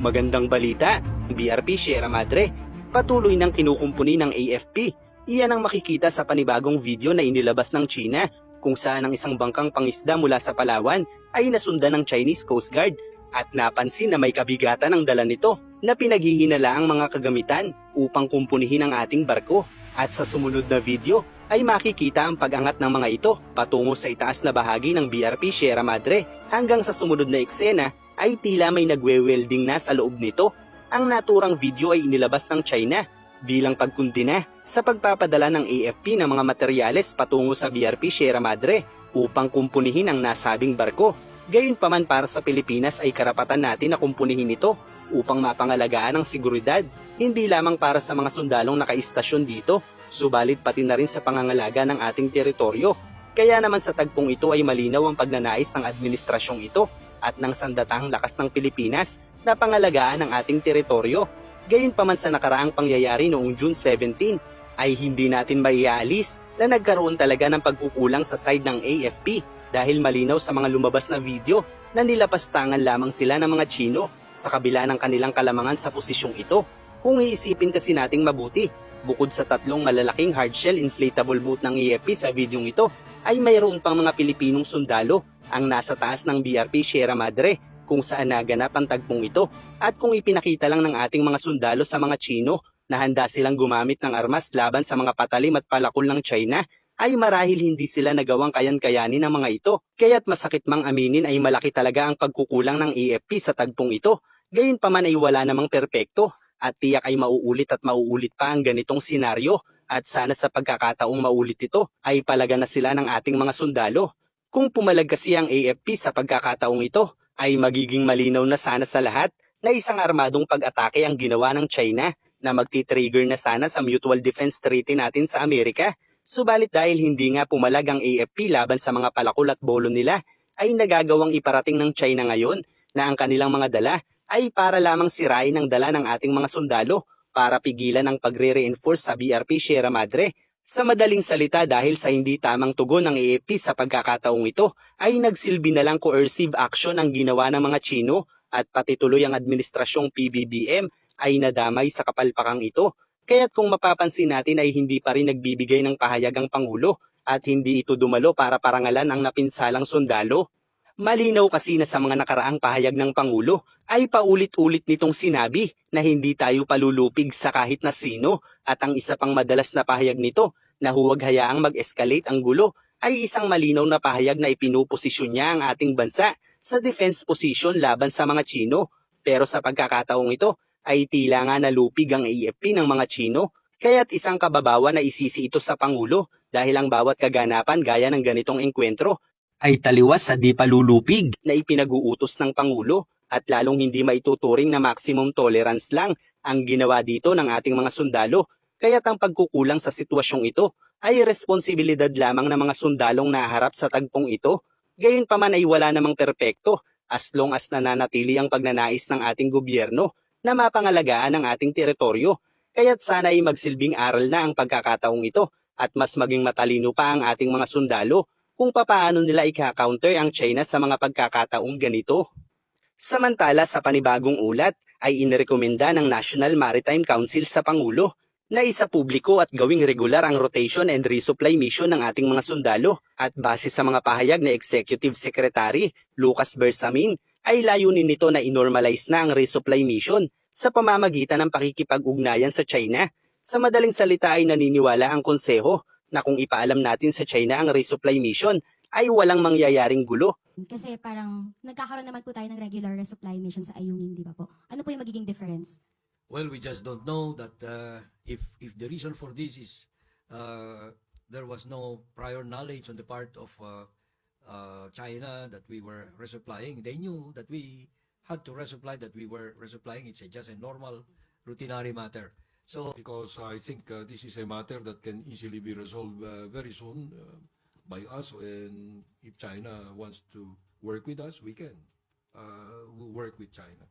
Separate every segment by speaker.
Speaker 1: Magandang balita, BRP Sierra Madre, patuloy ng kinukumpuni ng AFP. Iyan ang makikita sa panibagong video na inilabas ng China, kung saan ang isang bangkang pangisda mula sa Palawan ay nasundan ng Chinese Coast Guard at napansin na may kabigatan ang dala nito na pinaghihinala ang mga kagamitan upang kumpunihin ang ating barko. At sa sumunod na video ay makikita ang pag-angat ng mga ito patungo sa itaas na bahagi ng BRP Sierra Madre hanggang sa sumunod na eksena ay tila may nagwe-welding na sa loob nito. Ang naturang video ay inilabas ng China bilang pagkundina sa pagpapadala ng AFP ng mga materyales patungo sa BRP Sierra Madre upang kumpunihin ang nasabing barko. Gayunpaman para sa Pilipinas ay karapatan natin na kumpunihin ito upang mapangalagaan ang seguridad, hindi lamang para sa mga sundalong nakaistasyon dito, subalit pati na rin sa pangangalaga ng ating teritoryo. Kaya naman sa tagpong ito ay malinaw ang pagnanais ng administrasyong ito at ng sandatahang lakas ng Pilipinas na pangalagaan ang ating teritoryo. Gayunpaman sa nakaraang pangyayari noong June 17 ay hindi natin maiaalis na nagkaroon talaga ng pagkukulang sa side ng AFP dahil malinaw sa mga lumabas na video na nilapastangan lamang sila ng mga Chino sa kabila ng kanilang kalamangan sa posisyong ito. Kung iisipin kasi nating mabuti, bukod sa tatlong malalaking hardshell inflatable boat ng AFP sa videong ito, ay mayroon pang mga Pilipinong sundalo ang nasa taas ng BRP Sierra Madre kung saan naganap ang tagpong ito. At kung ipinakita lang ng ating mga sundalo sa mga Chino na handa silang gumamit ng armas laban sa mga patalim at palakol ng China, ay marahil hindi sila nagawang kayan-kayanin ng mga ito. Kaya't masakit mang aminin ay malaki talaga ang pagkukulang ng AFP sa tagpong ito. Gayunpaman ay wala namang perpekto at tiyak ay mauulit at mauulit pa ang ganitong senaryo. At sana sa pagkakataong maulit ito ay palaga na sila ng ating mga sundalo. Kung pumalag kasi ang AFP sa pagkakataong ito, ay magiging malinaw na sana sa lahat na isang armadong pag-atake ang ginawa ng China na magti-trigger na sana sa Mutual Defense Treaty natin sa Amerika. Subalit dahil hindi nga pumalag ang AFP laban sa mga palakol at bolo nila, ay nagagawang iparating ng China ngayon na ang kanilang mga dala ay para lamang sirain ang dala ng ating mga sundalo para pigilan ang pagre-reinforce sa BRP Sierra Madre. Sa madaling salita, dahil sa hindi tamang tugon ng AFP sa pagkakataong ito, ay nagsilbi na lang coercive action ang ginawa ng mga Chino at pati tuloy ang administrasyong PBBM ay nadamay sa kapalpakang ito. Kaya't kung mapapansin natin ay hindi pa rin nagbibigay ng pahayag ang Pangulo at hindi ito dumalo para parangalan ang napinsalang sundalo. Malinaw kasi na sa mga nakaraang pahayag ng Pangulo ay paulit-ulit nitong sinabi na hindi tayo palulupig sa kahit na sino at ang isa pang madalas na pahayag nito na huwag hayaang mag-escalate ang gulo ay isang malinaw na pahayag na ipinuposisyon niya ang ating bansa sa defense position laban sa mga Chino. Pero sa pagkakataong ito ay tila nga nalupig ang AFP ng mga Chino, kaya't isang kababawan na isisi ito sa Pangulo dahil ang bawat kaganapan gaya ng ganitong engkwentro ay taliwas sa di palulupig na ipinag-uutos ng Pangulo at lalong hindi maituturing na maximum tolerance lang ang ginawa dito ng ating mga sundalo. Kaya't ang pagkukulang sa sitwasyong ito ay responsibilidad lamang ng mga sundalong naharap sa tagpong ito. Gayunpaman ay wala namang perpekto as long as nananatili ang pagnanais ng ating gobyerno na mapangalagaan ang ating teritoryo. Kaya't sana ay magsilbing aral na ang pagkakataong ito at mas maging matalino pa ang ating mga sundalo kung papaano nila ika-counter ang China sa mga pagkakataong ganito. Samantala sa panibagong ulat ay inirekomenda ng National Maritime Council sa Pangulo na isa publiko at gawing regular ang rotation and resupply mission ng ating mga sundalo at base sa mga pahayag na Executive Secretary Lucas Bersamin ay layunin nito na inormalize na ang resupply mission sa pamamagitan ng pakikipag-ugnayan sa China. Sa madaling salita ay naniniwala ang konseho na kung ipaalam natin sa China ang resupply mission ay walang mangyayaring gulo.
Speaker 2: Kasi parang nagkakaroon naman po tayo ng regular resupply mission sa Ayungin, di ba po? Ano po yung magiging difference?
Speaker 3: Well, we just don't know that if the reason for this is there was no prior knowledge on the part of China that we were resupplying. They knew that we had to resupply, that we were resupplying. It's just a normal, routinary matter. So,
Speaker 4: Because I think this is a matter that can easily be resolved very soon by us, and if China wants to work with us, we can work with China.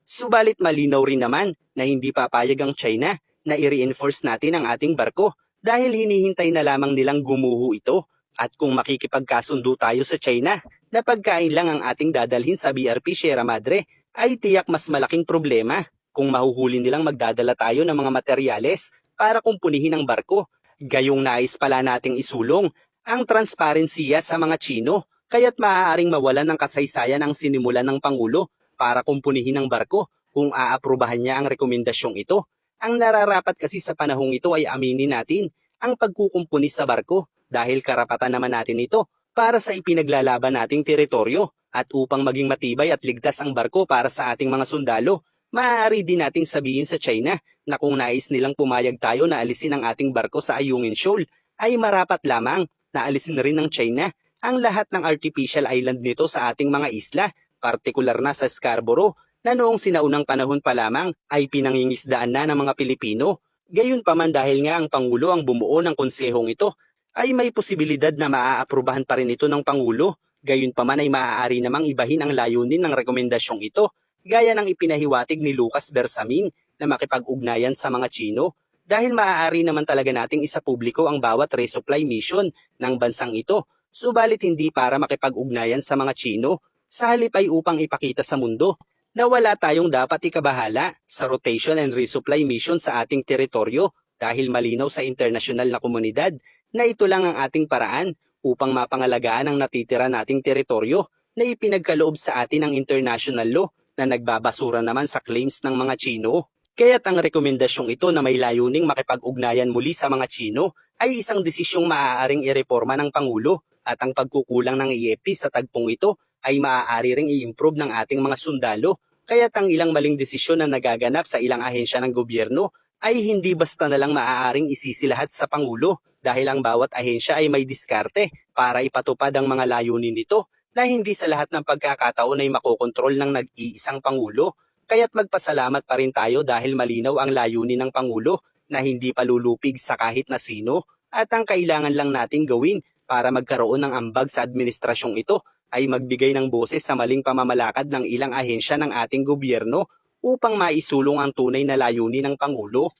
Speaker 1: Subalit malinaw rin naman na hindi papayag ang China na i-reinforce natin ang ating barko dahil hinihintay na lamang nilang gumuho ito. At kung makikipagkasundo tayo sa China na pagkain lang ang ating dadalhin sa BRP Sierra Madre ay tiyak mas malaking problema kung mahuhuli nilang magdadala tayo ng mga materyales para kumpunihin ang barko. Gayong nais pala nating isulong ang transparensiya sa mga Chino, kaya't maaaring mawalan ng kasaysayan ang sinimulan ng Pangulo para kumpunihin ang barko kung aaprubahan niya ang rekomendasyong ito. Ang nararapat kasi sa panahong ito ay aminin natin ang pagkukumpuni sa barko dahil karapatan naman natin ito para sa ipinaglalaban nating teritoryo at upang maging matibay at ligtas ang barko para sa ating mga sundalo. Maaari din nating sabihin sa China na kung nais nilang pumayag tayo na alisin ang ating barko sa Ayungin Shoal, ay marapat lamang na alisin rin ng China ang lahat ng artificial island nito sa ating mga isla, partikular na sa Scarborough, na noong sinaunang panahon pa lamang ay pinangingisdaan na ng mga Pilipino. Gayunpaman dahil nga ang Pangulo ang bumuo ng konsehong ito, ay may posibilidad na maaaprubahan pa rin ito ng Pangulo. Gayunpaman ay maaari namang ibahin ang layunin ng rekomendasyong ito, gaya ng ipinahiwatig ni Lucas Bersamin na makipag-ugnayan sa mga Chino, dahil maaari naman talaga nating isapubliko ang bawat resupply mission ng bansang ito, subalit hindi para makipag-ugnayan sa mga Chino, sa halip ay upang ipakita sa mundo na wala tayong dapat ikabahala sa rotation and resupply mission sa ating teritoryo dahil malinaw sa internasyonal na komunidad na ito lang ang ating paraan upang mapangalagaan ang natitira nating teritoryo na ipinagkaloob sa atin ng international law na nagbabasura naman sa claims ng mga Chino. Kaya't ang rekomendasyong ito na may layuning makipag-ugnayan muli sa mga Chino ay isang desisyong maaaring ireporma ng Pangulo at ang pagkukulang ng AFP sa tagpong ito ay maaari ring i-improve ng ating mga sundalo. Kaya't ang ilang maling desisyon na nagaganap sa ilang ahensya ng gobyerno ay hindi basta na lang maaaring isisilahat sa Pangulo dahil ang bawat ahensya ay may diskarte para ipatupad ang mga layunin nito na hindi sa lahat ng pagkakataon ay makokontrol ng nag-iisang Pangulo. Kaya't magpasalamat pa rin tayo dahil malinaw ang layunin ng Pangulo na hindi palulupig sa kahit na sino at ang kailangan lang nating gawin para magkaroon ng ambag sa administrasyong ito ay magbigay ng boses sa maling pamamalakad ng ilang ahensya ng ating gobyerno upang maisulong ang tunay na layunin ng Pangulo.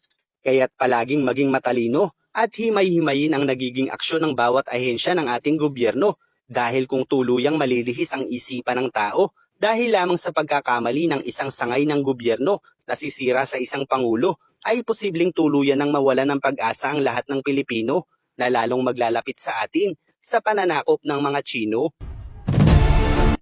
Speaker 1: Kaya't palaging maging matalino at himay-himayin ang nagiging aksyon ng bawat ahensya ng ating gobyerno dahil kung tuluyang malilihis ang isipan ng tao dahil lamang sa pagkakamali ng isang sangay ng gobyerno na sisira sa isang Pangulo, ay posibleng tuluyan ng mawala ng pag-asa ang lahat ng Pilipino na lalong maglalapit sa atin sa pananakop ng mga Chino.